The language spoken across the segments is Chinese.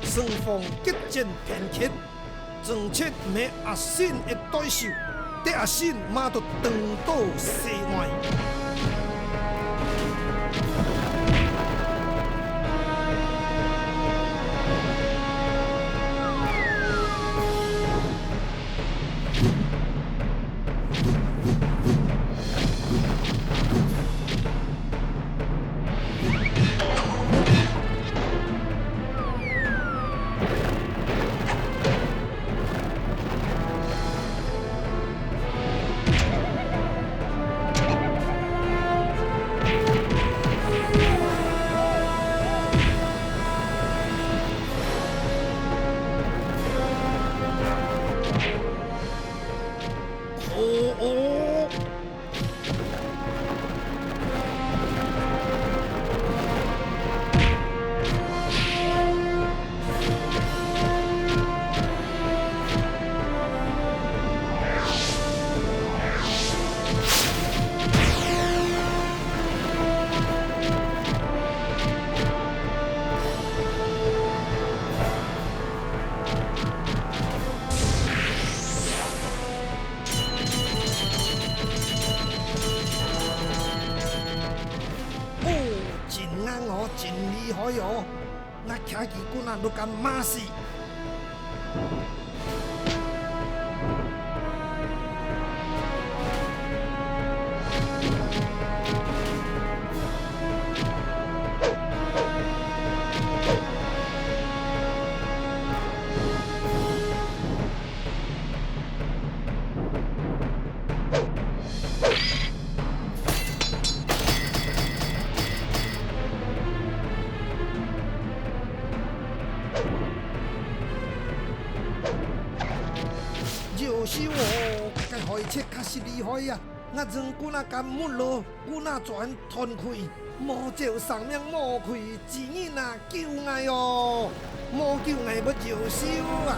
双方激战频揭，庄切骂阿信的对手，得阿信马就长到西外。真厉害哦！那徛旗棍啊，都敢骂死。就是我，该开车确实厉害呀！我从古那间木路，古那转团开，莫照上面莫开，钱那救我哟，莫救我要就收啊！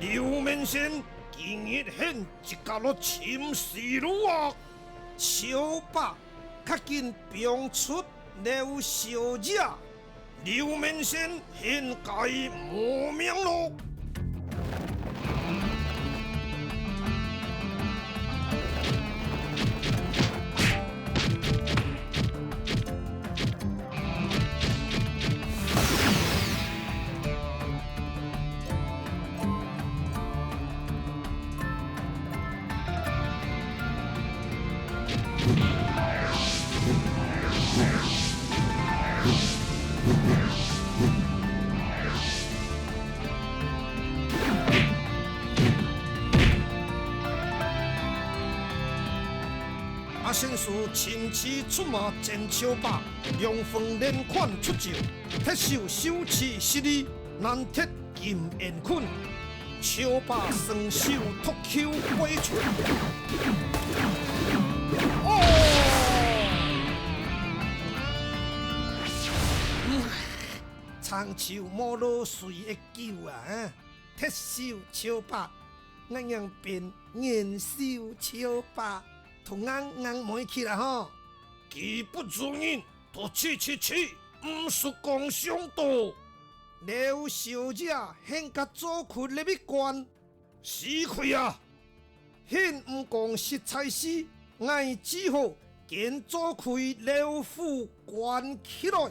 刘面仙今日现一家落侵事路啊！小白较紧병出。刘小姐，刘面仙现该无名咯。阿先师亲自出马见小白，用风连款出招，铁手手持失利，难铁金燕捆，小白双手托球飞出。哦！长手摸落水的球啊！铁手小白，那样变年少小白。同硬问起啦吼。技不如人，都去，毋是讲上道。刘小姐现甲左开入去关，死开啊！现毋讲实在是，我只好见左开刘府关起来。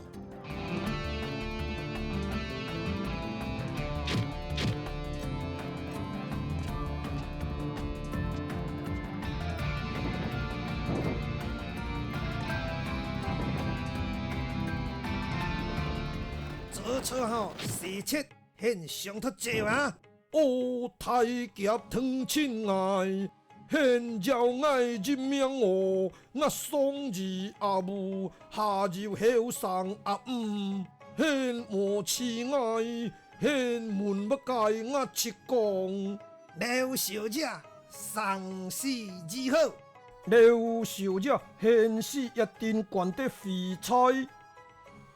这车吼，时切现上脱济啊！哦，太极堂亲爱，现朝爱人命哦，我双儿阿母，下入后生阿母，现无亲爱，现门不改我七公。刘小姐，丧事如何？刘小姐，现时一定管得肥菜。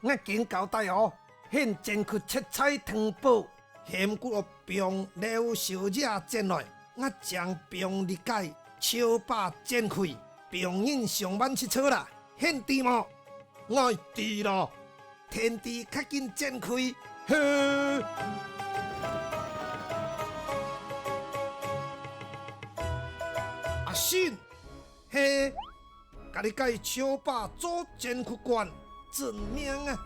我经交代哦。现前去切菜汤煲，嫌骨我병刘小姐进来，我将병立解，超把煎开，병人上班去车啦，现地么？我知啦，天地较紧煎开，嘿。阿信，嘿，家己解超把做煎开关，证明啊！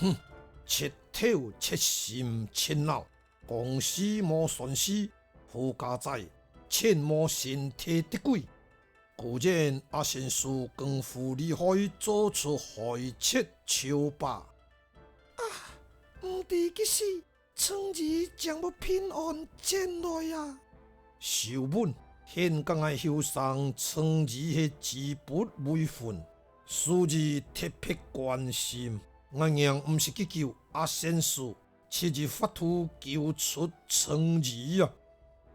哼，切头切心切脑，公司无损失，附加在切无身体的鬼。固然阿先生功夫厉害，做出害切超霸。唔知即时，春儿将要平安进来呀。小本现今的后生，春儿是自不为分，所以特别关心。我娘唔是去救阿先生，切日发图救出春儿啊！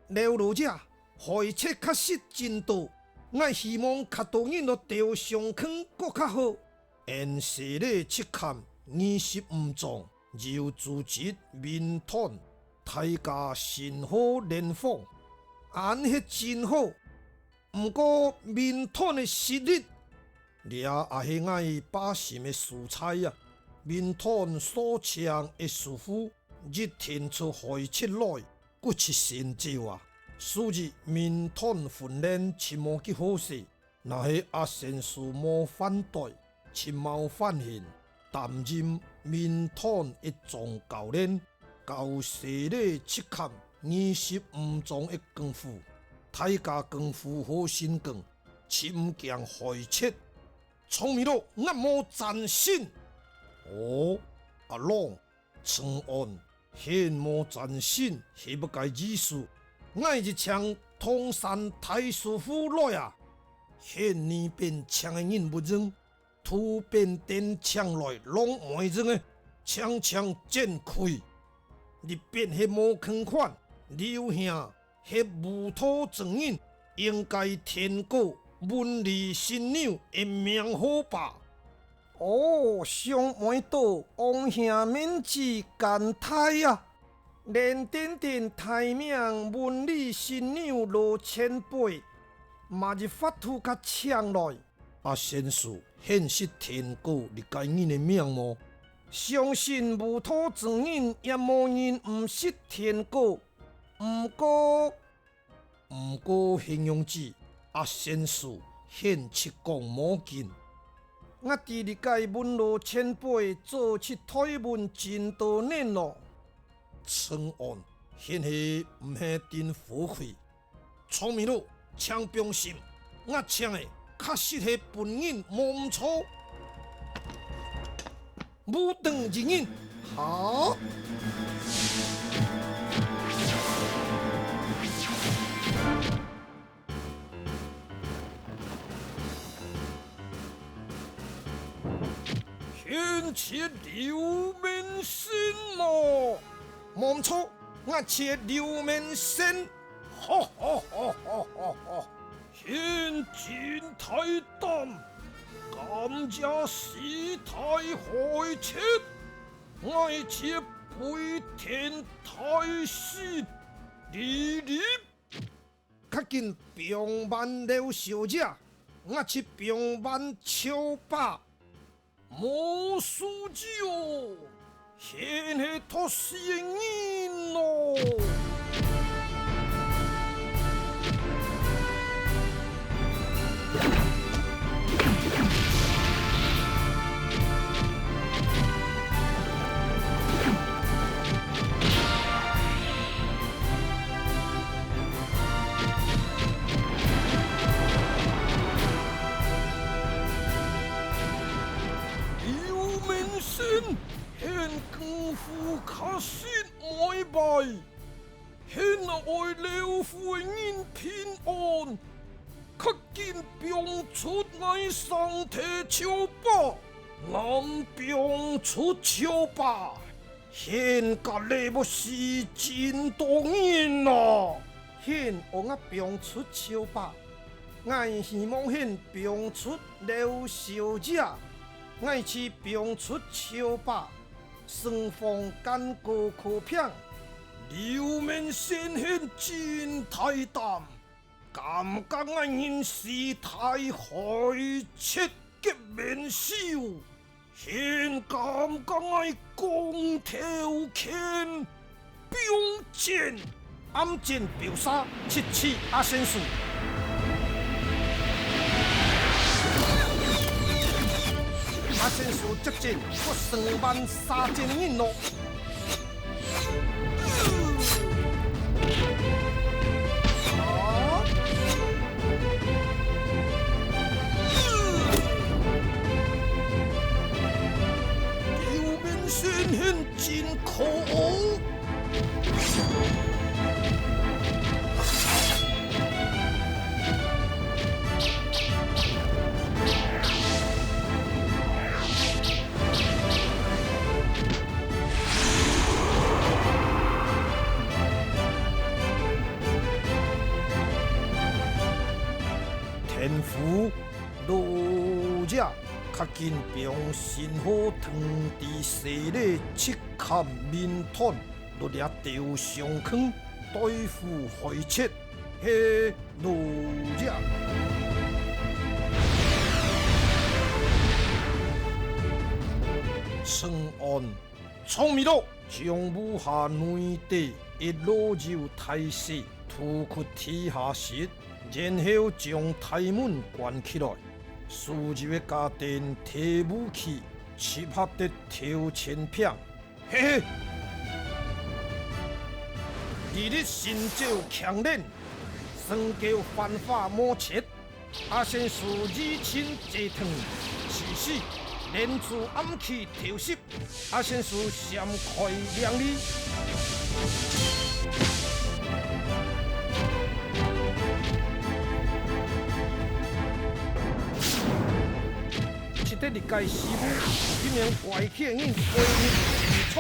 刘老姐，害切确实真多。我希望较多人都钓上坑，搁较好。因势咧切砍25种，由组织民团，大家信好联防。安迄真好，毋过民团的实力，掠也是爱百姓的蔬菜啊！民团所抢的师傅，日天出害切来，骨切成就啊！所以民团训练切无几好势，若是阿先生无反对，切冇反现，担任民团一种教练，教势咧切砍25种的功夫，大家功夫好神功，切唔强害切，聪明咯，我无战胜。哦，阿龙，长安现无战胜，是不该意思。我一枪通山太师傅来啊！现年变枪的人不认，突变电枪来拢没认的，枪枪剑开。你变迄无坑款，留下迄无土正人，应该天过文理新娘的名好吧？哦，上门道王兄免之干太啊！连点点太名文理新娘罗前辈，嘛是法度较强来。阿先生，现实天过你该人的命吗？相信无土正人也无人毋识天过。毋过形容词，阿先生现七讲无尽。我伫理解文罗前辈做出推文真多年咯。长安现是毋是真火气？聪明咯，枪兵心，我枪的确实是本人无错。武当之人，好。现切刘明心咯，冇错，我切刘面仙，哈哈哈哈哈哈！现金太胆，感谢师太开切，我切背天太师，你较紧병万了小姐，我切병万超霸，无输酒，现系托生人咯。现功夫确实未败，现爱了夫人平安，较紧병出爱上提超霸，俺병出超霸，现甲你要是真当然啦。现我병出超霸，我希望现병出了小姐。我是병出超霸，双方干戈可拼，刘面先现真太胆，感觉我人是太害切结面手，现感觉我光头拳并剑，暗箭标杀七七阿仙术。阿仙术接战，我2万3000人咯。刘面先现真可恶。天父老者较紧병神火汤伫西里七砍面团，落了钓上坑对付害切，嘿老者。成案聪明了，将武下内地一路就太师，突出天下时。然后将台门关起来，输入的家电提武器，切合得挑前片，嘿嘿。日日身照强练，双脚犯法莫切，阿仙术二亲坐堂，是死连自暗器调息，阿仙术闪开亮丽。这历届师傅，一名怪气的人归入错。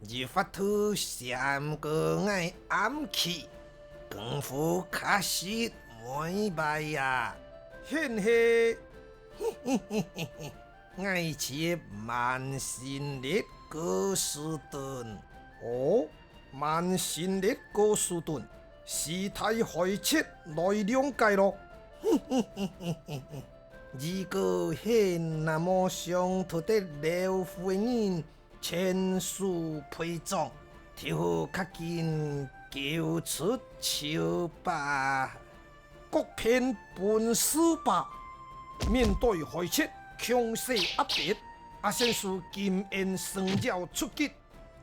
日法土闪过爱暗器，功夫确实未败呀。现是，爱切万神力哥斯顿哦。万神力哥斯顿，事态害切来了解咯。如果现那么上头的刘夫人千数陪葬，就较紧叫出笑吧。各偏本事吧。面对害切强势压迫，阿仙术金燕双脚出击。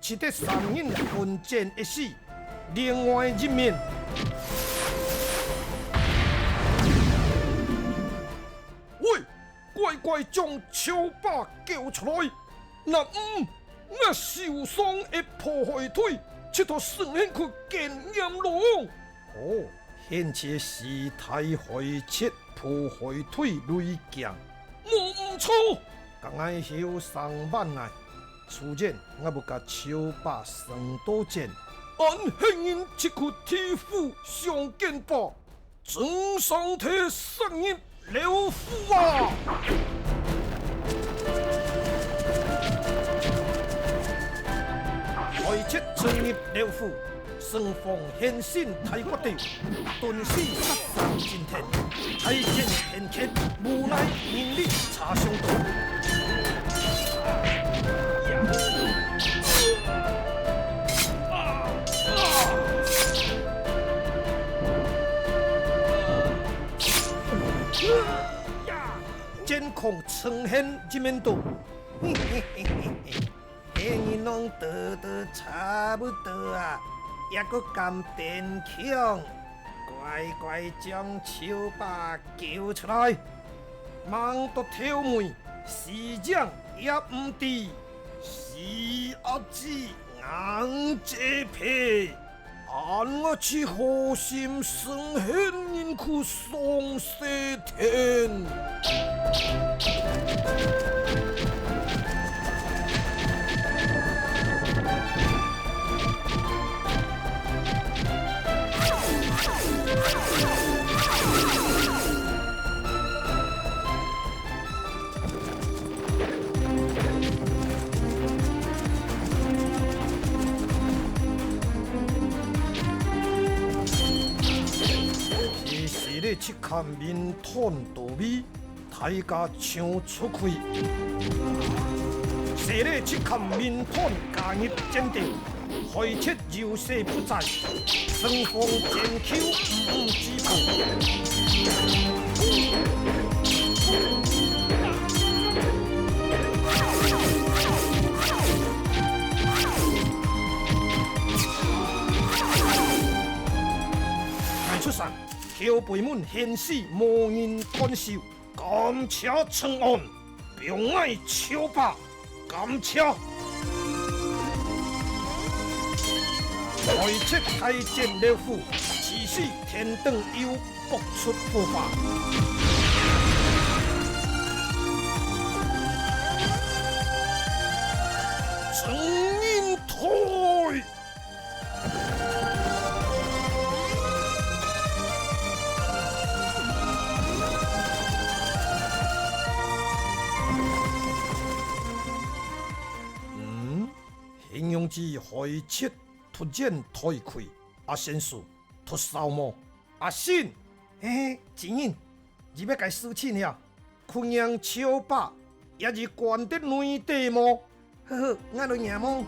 使得3人混战一死，另外一面，喂，乖乖将超霸叫出来！若唔，我受伤会破坏腿，佚佗算起去见阎罗。哦，天切时太会切破会腿累强，我唔错。刚爱后上万爱，初见我要甲手把生多见，俺幸运即刻天赋上见吧，正上体生意了夫啊！开切专业了夫，双方献身太决定，顿时杀上今天，太见天ખે，无奈人力差相多。监控呈现一面倒，嘿嘿嘿嘿嘿，嘿你拢得差不多啊，也搁甘变强，乖乖将手把叫出来，忙到挑妹，市长也唔知，是阿姊硬这皮。俺我去好心生hen人去送西天。去看面团稻米，大家抢出开。谁咧去看面团加入坚定，开切柔细不在，双方剑口唔止步。迈出山。后背门显示无人看守，感谢长安，并爱超霸，感谢。开切太监了府，此时天灯又搏出火花。正音台。形容之开切突然退开，阿先生突扫毛，阿信，钱人，你要该事情呀？昆阳超霸也是关得内地么？呵呵，我就赢么？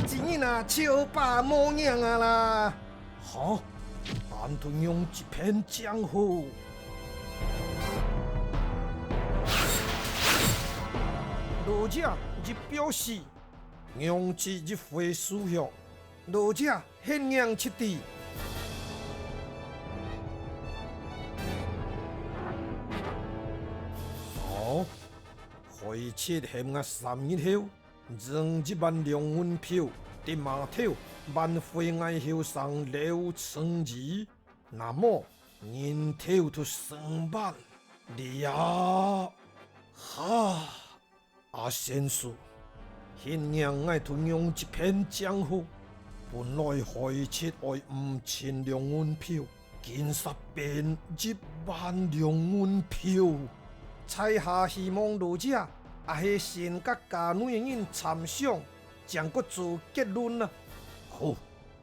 钱人啊，超霸无赢啊啦！好，俺同用一片江湖。罗家一表示，用之一回输血，罗家显样七弟。好，回切嫌我3日后。扔1万2蚊票，伫码头万会爱后上了成绩，那么人头就2万了。哈，阿先生，现让爱同用一片江湖，本来开切爱5000蚊票，今煞变1万2蚊票，彩下希望罗家。是先甲家内人参详，将个做结论啊！好，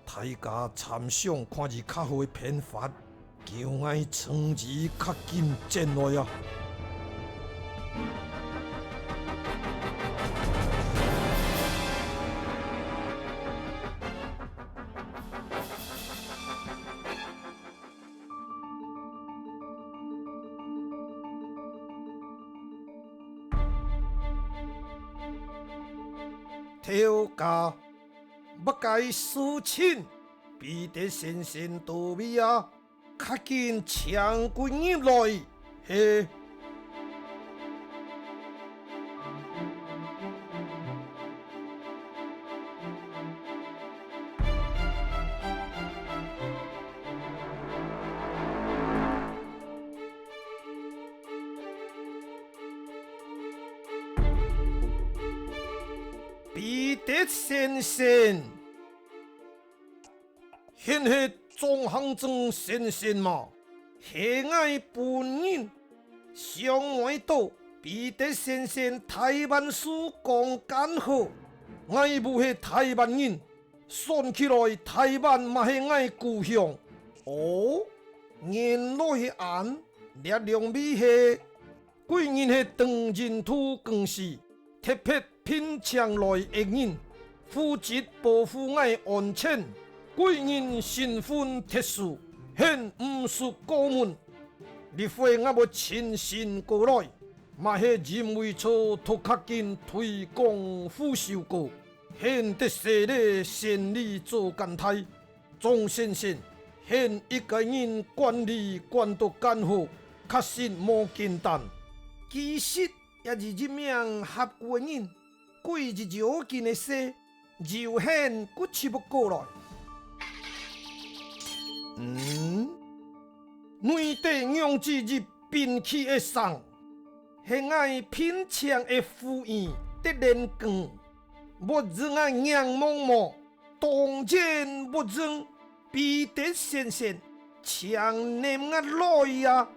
大家参详看是较好的偏法，叫爱成绩较紧进来啊！挑家要该事情，必得新鲜稻米啊！较紧抢进入来，嘿。彼得先生，现是庄行庄先生嘛？喜爱本人上外岛，彼得先生台湾书讲简好，爱不是台湾人，算起来台湾嘛是爱故乡。哦，原来是安，列良美是，贵人是唐人土更是特别品尝来的人，负责保护爱安全。贵人身份特殊，现不属国门。立法我要亲身过来，嘛是认为错托较紧推广富收过，现得设立县里做监太。庄先生，现一个人管理管得干好，确实无简单。其实也是一名合格人，贵日就近的事，就现骨气不过来。内地养殖入兵器的送，现爱品尝的赴宴得连光，不让啊娘茫茫，当然不让彼得先生强念啊来呀。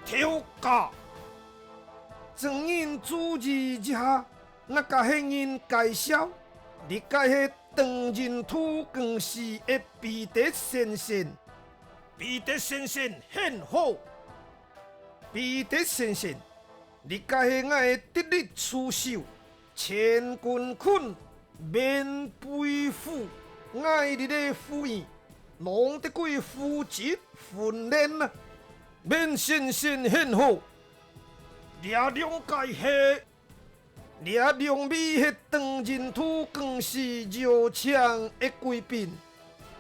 跳架，正人主持一下，我甲迄人介绍，你该是唐人土更市的彼得先生。彼得先生很好，彼得先生，你该是我的得力助手，千军困免背负，爱你的赴宴，弄得贵负责训练啊。免先生很好，掠两界下，掠两米迄唐人土更是热枪的贵宾，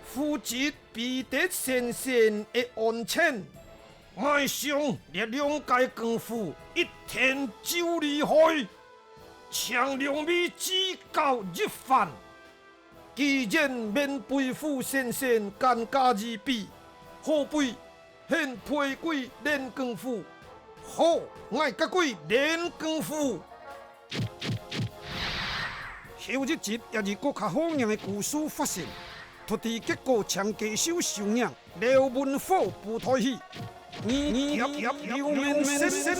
负责彼得先生的安全。马上掠两界功夫，一天就厉害，抢两米只教一番。既然免背负先生干家之弊，何必现配鬼练功夫？好，我甲鬼练功夫。后日节也是国较好样的故事发生，突地结果抢家手收养，刘文虎不退戏，你刘明先生。